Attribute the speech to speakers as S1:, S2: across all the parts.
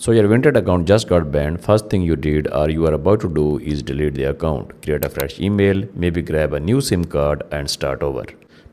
S1: So your Vinted account just got banned. First thing you did or you are about to do is delete the account, create a fresh email, maybe grab a new SIM card and start over.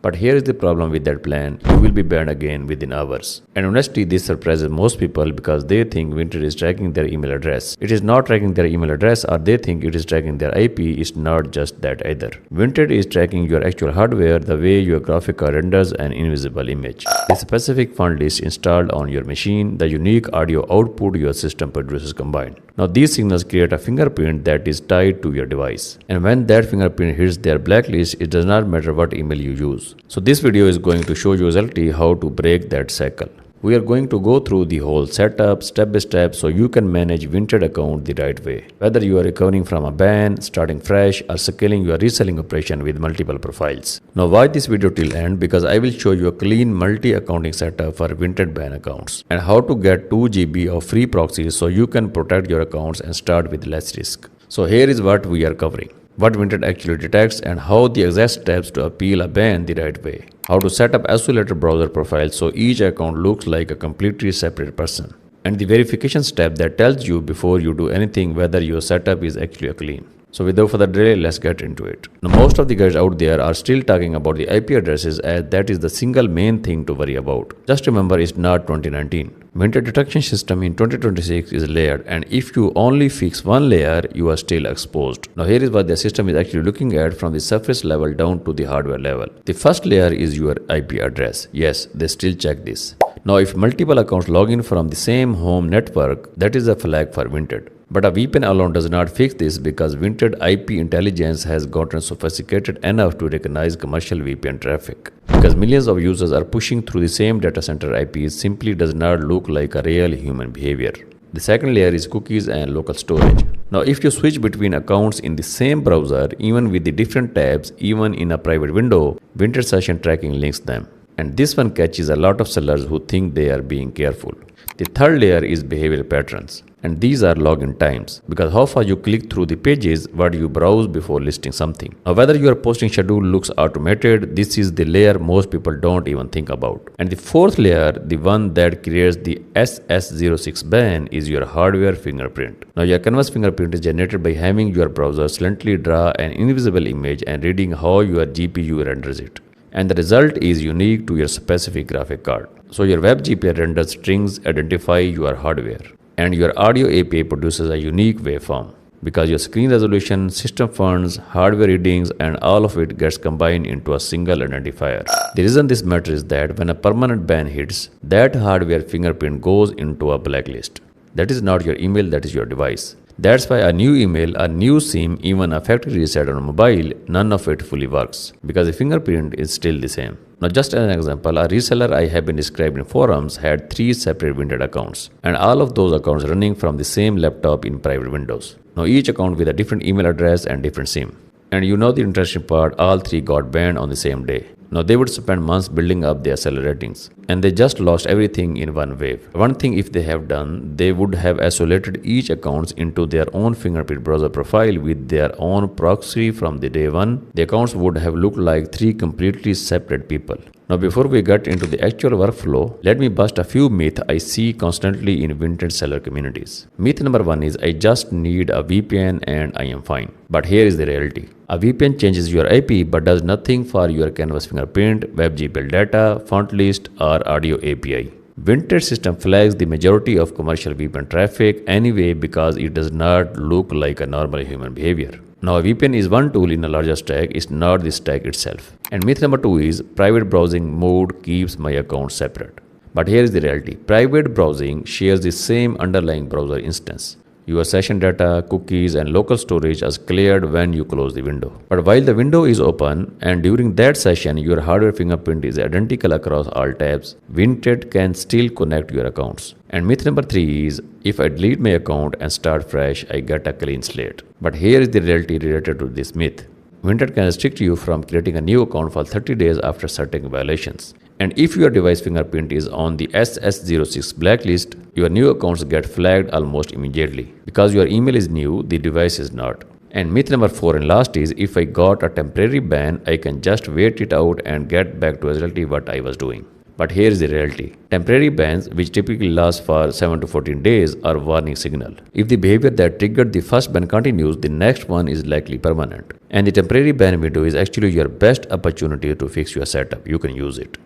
S1: But here is the problem with that plan, you will be banned again within hours. And honestly, this surprises most people because they think Vinted is tracking their email address. It is not tracking their email address, or they think it is tracking their IP. It's not just that either. Vinted is tracking your actual hardware, the way your graphic card renders an invisible image, the specific font list installed on your machine, the unique audio output your system produces combined. Now these signals create a fingerprint that is tied to your device. And when that fingerprint hits their blacklist, it does not matter what email you use. So this video is going to show you exactly how to break that cycle. We are going to go through the whole setup step by step so you can manage Vinted account the right way. Whether you are recovering from a ban, starting fresh, or scaling your reselling operation with multiple profiles. Now watch this video till end because I will show you a clean multi-accounting setup for Vinted ban accounts and how to get 2 GB of free proxies so you can protect your accounts and start with less risk. So here is what we are covering. What Vinted actually detects and how the exact steps to appeal a ban the right way. How to set up isolated browser profiles so each account looks like a completely separate person. And the verification step that tells you before you do anything whether your setup is actually clean. So without further delay, let's get into it. Now most of the guys out there are still talking about the IP addresses as that is the single main thing to worry about. Just remember it's not 2019. Vinted detection system in 2026 is layered, and if you only fix one layer, you are still exposed. Now here is what the system is actually looking at from the surface level down to the hardware level. The first layer is your IP address. Yes, they still check this. Now if multiple accounts log in from the same home network, that is a flag for Vinted. But a VPN alone does not fix this because Vinted IP intelligence has gotten sophisticated enough to recognize commercial VPN traffic. Because millions of users are pushing through the same data center IPs simply does not look like a real human behavior. The second layer is cookies and local storage. Now if you switch between accounts in the same browser, even with the different tabs, even in a private window, Vinted session tracking links them. And this one catches a lot of sellers who think they are being careful. The third layer is behavioral patterns. And these are login times, because how far you click through the pages, what you browse before listing something. Now whether your posting schedule looks automated, this is the layer most people don't even think about. And the fourth layer, the one that creates the SS06 ban, is your hardware fingerprint. Now your canvas fingerprint is generated by having your browser silently draw an invisible image and reading how your GPU renders it. And the result is unique to your specific graphic card. So your web GPU renders strings identify your hardware. And your audio API produces a unique waveform because your screen resolution, system fonts, hardware readings, and all of it gets combined into a single identifier. The reason this matters is that when a permanent ban hits, that hardware fingerprint goes into a blacklist. That is not your email, that is your device. That's why a new email, a new SIM, even a factory reset on a mobile, none of it fully works because the fingerprint is still the same. Now just as an example, a reseller I have been described in forums had 3 separate Vinted accounts and all of those accounts running from the same laptop in private windows. Now each account with a different email address and different SIM. And you know the interesting part, all 3 got banned on the same day. Now they would spend months building up their seller ratings and they just lost everything in one wave. One thing if they have done, they would have isolated each accounts into their own fingerprint browser profile with their own proxy from the day one. The accounts would have looked like 3 completely separate people. Now before we get into the actual workflow, let me bust a few myths I see constantly in Vinted seller communities. Myth number 1 is I just need a VPN and I am fine. But here is the reality. A VPN changes your IP but does nothing for your canvas fingerprint, web GPL data, font list, or audio API. Vinted system flags the majority of commercial VPN traffic anyway because it does not look like a normal human behavior. Now a VPN is one tool in a larger stack, it's not the stack itself. And myth number 2 is private browsing mode keeps my account separate. But here is the reality. Private browsing shares the same underlying browser instance. Your session data, cookies, and local storage is cleared when you close the window. But while the window is open and during that session your hardware fingerprint is identical across all tabs, Vinted can still connect your accounts. And myth number 3 is if I delete my account and start fresh, I get a clean slate. But here is the reality related to this myth. Vinted can restrict you from creating a new account for 30 days after certain violations. And if your device fingerprint is on the SS06 blacklist, your new accounts get flagged almost immediately. Because your email is new, the device is not. And myth number 4 and last is if I got a temporary ban, I can just wait it out and get back to exactly what I was doing. But here is the reality. Temporary bans, which typically last for 7 to 14 days, are warning signal. If the behavior that triggered the first ban continues, the next one is likely permanent. And the temporary ban window is actually your best opportunity to fix your setup. You can use it.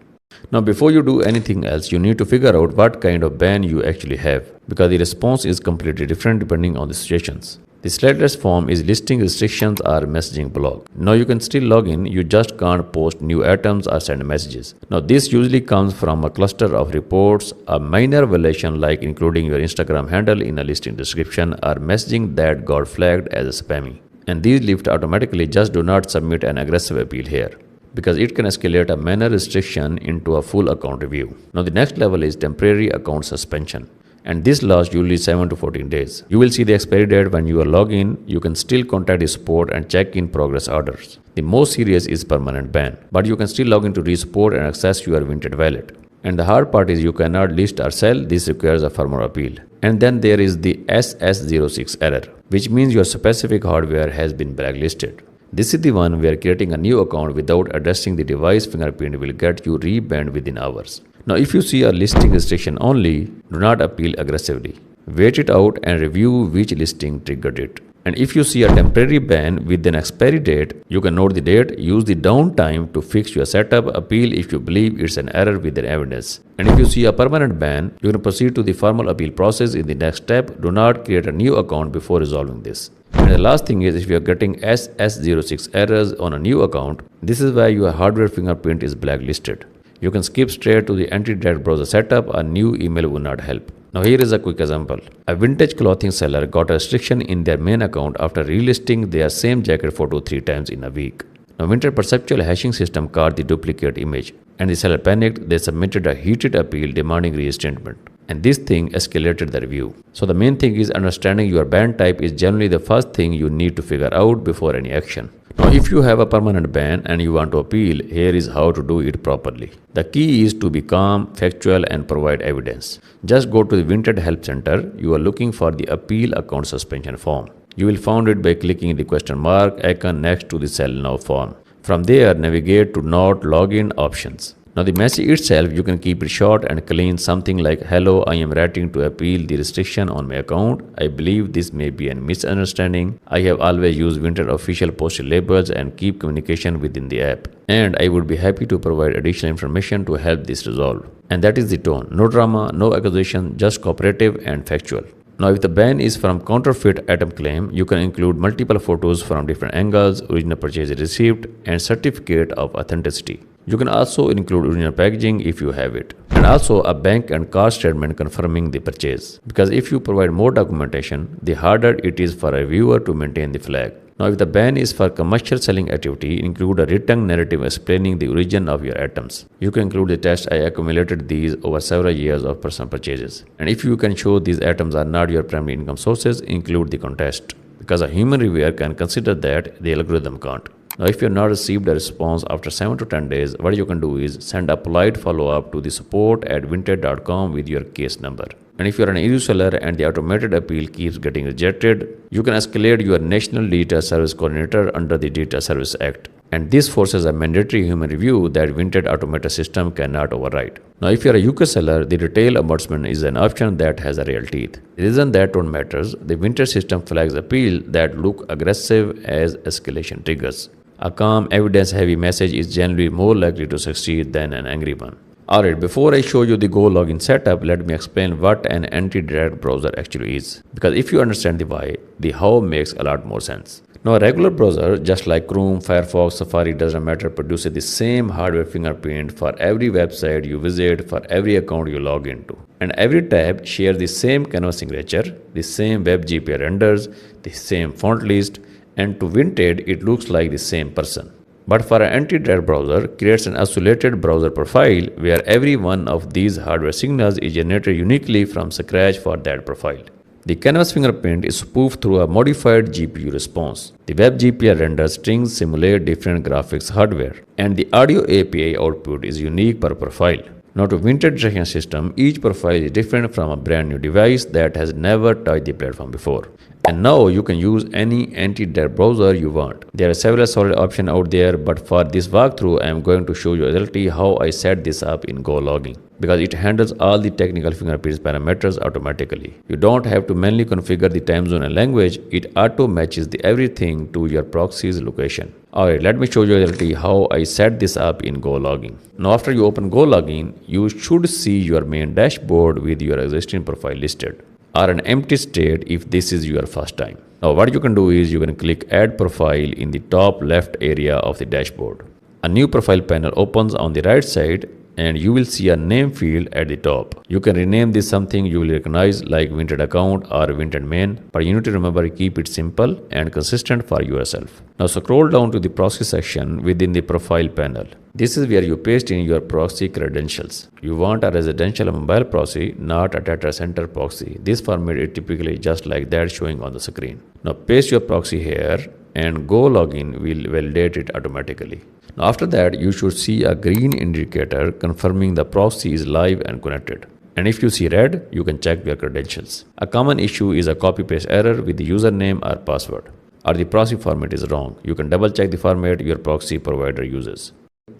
S1: Now, before you do anything else, you need to figure out what kind of ban you actually have, because the response is completely different depending on the situations. The slideless form is listing restrictions or messaging block. Now you can still log in, you just can't post new items or send messages. Now this usually comes from a cluster of reports, a minor violation like including your Instagram handle in a listing description or messaging that got flagged as a spammy. And these lift automatically. Just do not submit an aggressive appeal here, because it can escalate a minor restriction into a full account review. Now the next level is temporary account suspension. And this lasts usually 7 to 14 days. You will see the expiry date when you are logged in. You can still contact the support and check in progress orders. The most serious is permanent ban, but you can still log in to reach support and access your Vinted wallet. And the hard part is you cannot list or sell. This requires a formal appeal. And then there is the SS06 error, which means your specific hardware has been blacklisted. This is the one where creating a new account without addressing the device fingerprint will get you rebanned within hours. Now, if you see a listing restriction only, do not appeal aggressively. Wait it out and review which listing triggered it. And if you see a temporary ban with an expiry date, you can note the date, use the downtime to fix your setup, appeal if you believe it's an error with an evidence. And if you see a permanent ban, you can proceed to the formal appeal process in the next step. Do not create a new account before resolving this. And the last thing is, if you are getting SS06 errors on a new account, this is why your hardware fingerprint is blacklisted. You can skip straight to the anti-direct browser setup. A new email will not help. Now here is a quick example. A vintage clothing seller got a restriction in their main account after relisting their same jacket photo 3 times in a week. Now Vinted perceptual hashing system caught the duplicate image, and the seller panicked. They submitted a heated appeal demanding reinstatement. And this thing escalated the review. So the main thing is understanding your ban type is generally the first thing you need to figure out before any action. Now if you have a permanent ban and you want to appeal, here is how to do it properly. The key is to be calm, factual and provide evidence. Just go to the Vinted Help Center. You are looking for the appeal account suspension form. You will find it by clicking the question mark icon next to the Sell Now form. From there, navigate to Not Login options. Now the message itself, you can keep it short and clean, something like, "Hello, I am writing to appeal the restriction on my account. I believe this may be a misunderstanding. I have always used Vinted official posted labels and keep communication within the app. And I would be happy to provide additional information to help this resolve." And that is the tone. No drama, no accusation, just cooperative and factual. Now, if the ban is from counterfeit item claim, you can include multiple photos from different angles, original purchase receipt, and certificate of authenticity. You can also include original packaging if you have it, and also a bank and card statement confirming the purchase. Because if you provide more documentation, the harder it is for a viewer to maintain the flag. Now, if the ban is for commercial selling activity, include a written narrative explaining the origin of your items. You can include the text, "I accumulated these over several years of personal purchases." And if you can show these items are not your primary income sources, include the context. Because a human reviewer can consider that, the algorithm can't. Now, if you have not received a response after 7 to 10 days, what you can do is send a polite follow-up to the support@vinted.com with your case number. And if you are an EU seller and the automated appeal keeps getting rejected, you can escalate your National Digital Service Coordinator under the Digital Service Act. And this forces a mandatory human review that Vinted automated system cannot override. Now, if you are a UK seller, the retail ombudsman is an option that has a real teeth. The reason that tone matters, the Vinted system flags appeal that look aggressive as escalation triggers. A calm, evidence-heavy message is generally more likely to succeed than an angry one. Alright, before I show you the Gologin setup, let me explain what an anti-direct browser actually is. Because if you understand the why, the how makes a lot more sense. Now, a regular browser, just like Chrome, Firefox, Safari, doesn't matter, produces the same hardware fingerprint for every website you visit, for every account you log into. And every tab shares the same canvas signature, the same web GPI renders, the same font list, and to Vinted, it looks like the same person. But for an anti-direct browser, creates an isolated browser profile where every one of these hardware signals is generated uniquely from scratch for that profile. The canvas fingerprint is spoofed through a modified GPU response. The web GPI renders strings simulate different graphics hardware, and the audio API output is unique per profile. Now, to Vinted tracking system, each profile is different from a brand new device that has never touched the platform before. And now you can use any anti-dat browser you want. There are several solid options out there, but for this walkthrough, I am going to show you exactly how I set this up in Gologin, because it handles all the technical fingerprints parameters automatically. You don't have to manually configure the time zone and language. It auto matches everything to your proxy's location. Alright, let me show you exactly how I set this up in Gologin. Now after you open Gologin, you should see your main dashboard with your existing profile listed, or an empty state if this is your first time. Now what you can do is you can click add profile in the top left area of the dashboard. A new profile panel opens on the right side and you will see a name field at the top. You can rename this something you will recognize like Vinted account or Vinted main, but you need to remember to keep it simple and consistent for yourself. Now scroll down to the proxy section within the profile panel. This is where you paste in your proxy credentials. You want a residential mobile proxy, not a data center proxy. This format is typically just like that showing on the screen. Now paste your proxy here and Gologin will validate it automatically. Now after that, you should see a green indicator confirming the proxy is live and connected. And if you see red, you can check your credentials. A common issue is a copy-paste error with the username or password, or the proxy format is wrong. You can double check the format your proxy provider uses.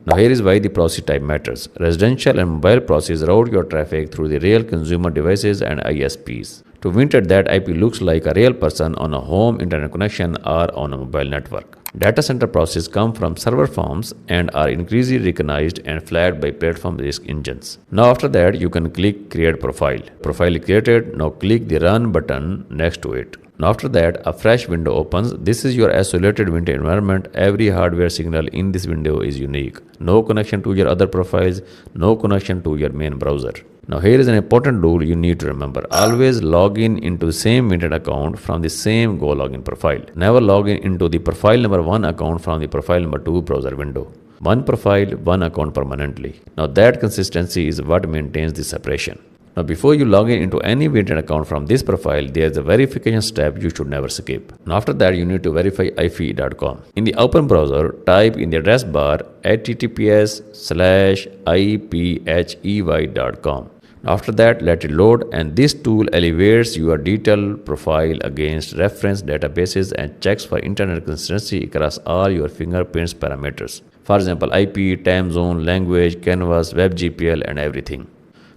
S1: Now here is why the proxy type matters. Residential and mobile proxies route your traffic through the real consumer devices and ISPs. To Vinted, that IP looks like a real person on a home internet connection or on a mobile network. Data center proxies come from server farms and are increasingly recognized and flagged by platform risk engines. Now after that, you can click create profile. Profile is created. Now click the run button next to it. Now after that, a fresh window opens. This is your isolated Vinted environment. Every hardware signal in this window is unique. No connection to your other profiles, no connection to your main browser. Now here is an important rule you need to remember. Always log in into the same Vinted account from the same Gologin profile. Never log in into the profile number 1 account from the profile number 2 browser window. One profile, one account permanently. Now that consistency is what maintains the separation. Now before you log in into any Vinted account from this profile, there is a verification step you should never skip. Now after that, you need to verify ife.com. In the open browser, type in the address bar https://iphey.com. After that, let it load, and this tool evaluates your detailed profile against reference databases and checks for internet consistency across all your fingerprints parameters. For example, IP, time zone, language, canvas, WebGPL, and everything.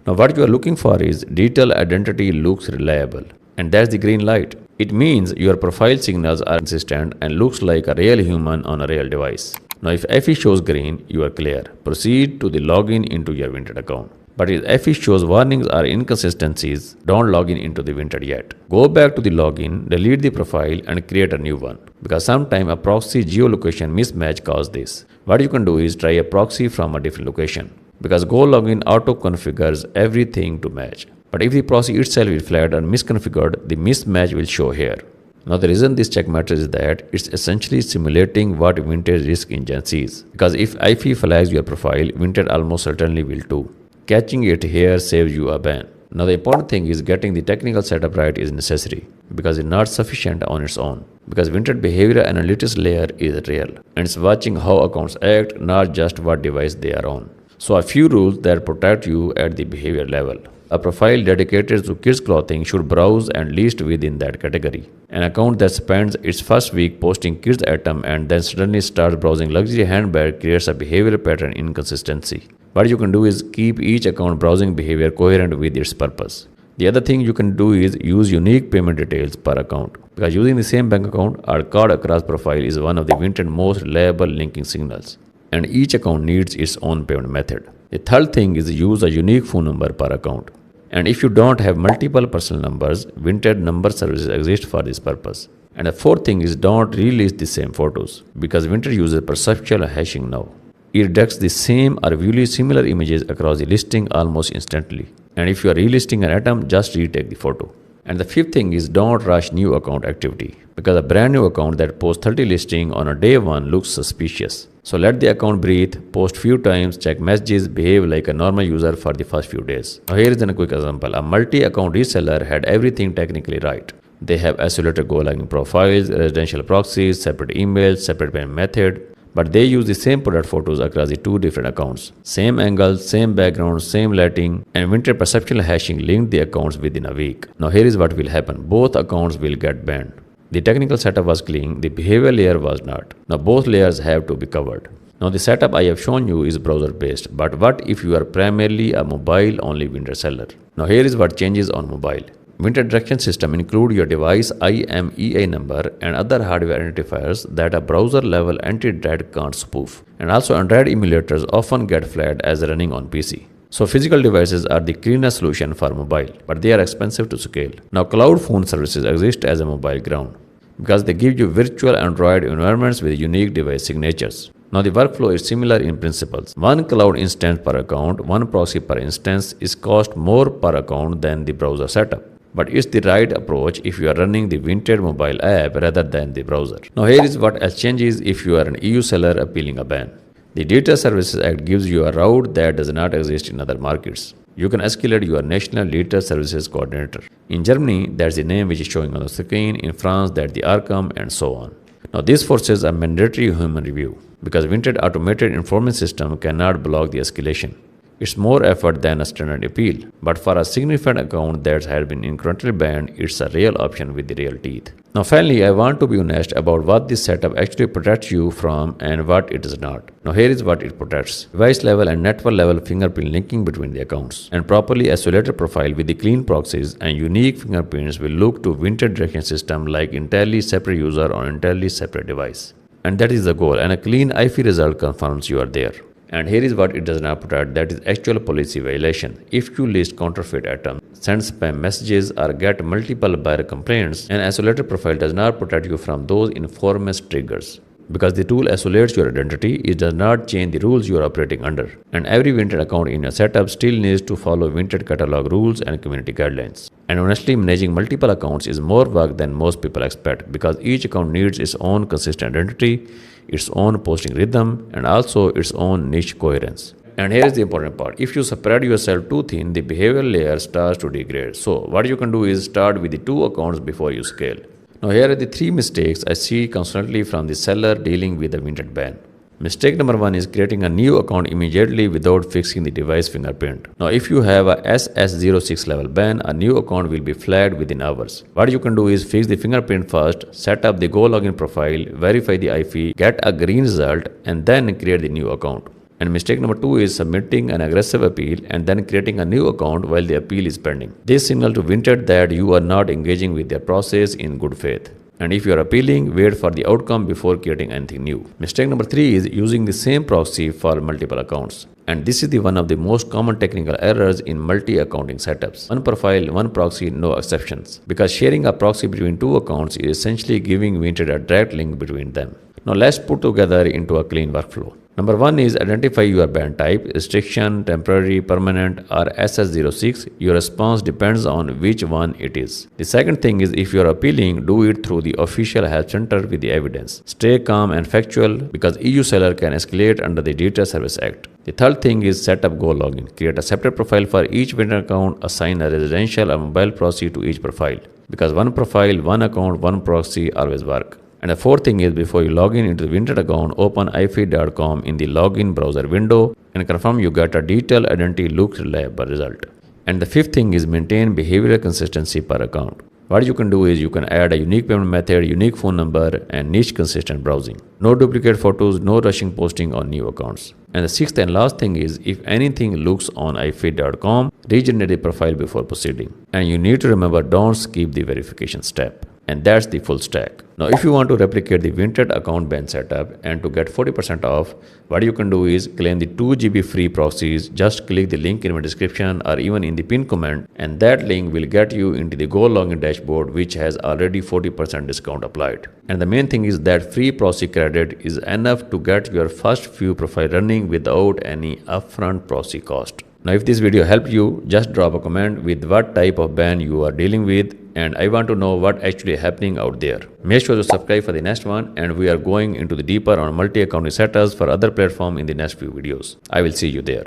S1: Now what you are looking for is detailed identity looks reliable, and that's the green light. It means your profile signals are consistent and looks like a real human on a real device. Now if FE shows green, you are clear. Proceed to the login into your Vinted account. But if FE shows warnings or inconsistencies, don't log in into the Vinted yet. Go back to the login, delete the profile and create a new one. Because sometimes a proxy geolocation mismatch causes this. What you can do is try a proxy from a different location. Because Gologin auto-configures everything to match. But if the proxy itself is flagged or misconfigured, the mismatch will show here. Now the reason this check matters is that it's essentially simulating what Vinted risk engine sees. Because if IFE flags your profile, Vinted almost certainly will too. Catching it here saves you a ban. Now the important thing is getting the technical setup right is necessary, because it's not sufficient on its own. Because Vinted behavioral analytics layer is real, and it's watching how accounts act, not just what device they are on. So a few rules that protect you at the behavior level. A profile dedicated to kids clothing should browse and list within that category. An account that spends its first week posting kids item and then suddenly starts browsing luxury handbag creates a behavioral pattern inconsistency. What you can do is keep each account browsing behavior coherent with its purpose. The other thing you can do is use unique payment details per account, because using the same bank account or card across profile is one of the Vinted most reliable linking signals, and each account needs its own payment method. The third thing is use a unique phone number per account. And if you don't have multiple personal numbers, Vinted number services exist for this purpose. And the fourth thing is don't release the same photos, because Vinted uses perceptual hashing now. It detects the same or viewly similar images across the listing almost instantly. And if you are relisting an item, just retake the photo. And the fifth thing is don't rush new account activity, because a brand new account that posts 30 listings on a day one looks suspicious. So let the account breathe, post few times, check messages, behave like a normal user for the first few days. Now here is a quick example. A multi-account reseller had everything technically right. They have isolated Gologin profiles, residential proxies, separate emails, separate payment method. but they use the same product photos across the two different accounts. Same angles, same background, same lighting, and Vinted perceptual hashing linked the accounts within a week. Now here is what will happen. Both accounts will get banned. The technical setup was clean, the behavior layer was not. Now both layers have to be covered. Now the setup I have shown you is browser based, but what if you are primarily a mobile only Vinted seller? Now here is what changes on mobile. Vinted direction system include your device IMEI number and other hardware identifiers that a browser level anti-DRAD can't spoof. And also Android emulators often get flagged as running on PC. So physical devices are the cleanest solution for mobile, but they are expensive to scale. Now cloud phone services exist as a mobile ground because they give you virtual Android environments with unique device signatures. Now the workflow is similar in principles. One cloud instance per account, one proxy per instance is cost more per account than the browser setup. But it's the right approach if you are running the Vinted mobile app rather than the browser. Now here is what else changes if you are an EU seller appealing a ban. The Data Services Act gives you a route that does not exist in other markets. You can escalate your National Data Services Coordinator. In Germany, that's the name which is showing on the screen. In France, that's the ARCOM, and so on. Now this forces a mandatory human review because Vinted automated enforcement system cannot block the escalation. It's more effort than a standard appeal, but for a significant account that has been incrementally banned, it's a real option with the real teeth. Now finally, I want to be honest about what this setup actually protects you from and what it does not. Now here is what it protects. Device level and network level fingerprint linking between the accounts, and properly isolated profile with the clean proxies and unique fingerprints will look to Vinted direction system like entirely separate user on entirely separate device. And that is the goal, and a clean IP result confirms you are there. And here is what it does not protect, that is actual policy violation. If you list counterfeit items, send spam messages or get multiple buyer complaints, an isolated profile does not protect you from those informous triggers. Because the tool isolates your identity, it does not change the rules you are operating under. And every Vinted account in your setup still needs to follow Vinted catalog rules and community guidelines. And honestly, managing multiple accounts is more work than most people expect because each account needs its own consistent identity, its own posting rhythm, and also its own niche coherence. And here is the important part. If you spread yourself too thin, the behavioral layer starts to degrade. So what you can do is start with the 2 accounts before you scale. Now here are the 3 mistakes I see constantly from the seller dealing with the Vinted ban. Mistake number 1 is creating a new account immediately without fixing the device fingerprint. Now if you have a SS06 level ban, a new account will be flagged within hours. What you can do is fix the fingerprint first, set up the Gologin profile, verify the IP, get a green result, and then create the new account. And mistake number 2 is submitting an aggressive appeal and then creating a new account while the appeal is pending. This signals to Vinted that you are not engaging with their process in good faith. And if you are appealing, wait for the outcome before creating anything new. Mistake number 3 is using the same proxy for multiple accounts. And this is the one of the most common technical errors in multi-accounting setups. One profile, one proxy, no exceptions. Because sharing a proxy between 2 accounts is essentially giving Vinted a direct link between them. Now let's put together into a clean workflow. Number 1 is identify your ban type, restriction, temporary, permanent, or SS06. Your response depends on which one it is. The second thing is if you are appealing, do it through the official help center with the evidence. Stay calm and factual because EU seller can escalate under the Data Service Act. The third thing is set up Gologin. Create a separate profile for each Vinted account, assign a residential or mobile proxy to each profile. Because one profile, one account, one proxy always work. And the fourth thing is before you log in into the Vinted account, open ifeed.com in the login browser window and confirm you get a detailed identity looks reliable result. And the fifth thing is maintain behavioral consistency per account. What you can do is you can add a unique payment method, unique phone number, and niche consistent browsing. No duplicate photos, no rushing posting on new accounts. And the sixth and last thing is if anything looks on ifeed.com, regenerate the profile before proceeding. And you need to remember don't skip the verification step. And that's the full stack. Now if you want to replicate the Vinted account ban setup and to get 40% off, what you can do is claim the 2 GB free proxies. Just click the link in my description or even in the pinned comment, and that link will get you into the Gologin dashboard which has already 40% discount applied. And the main thing is that free proxy credit is enough to get your first few profile running without any upfront proxy cost. Now if this video helped you, just drop a comment with what type of ban you are dealing with, and I want to know what actually happening out there. Make sure to subscribe for the next one, and we are going into the deeper on multi-accounting setups for other platforms in the next few videos. I will see you there.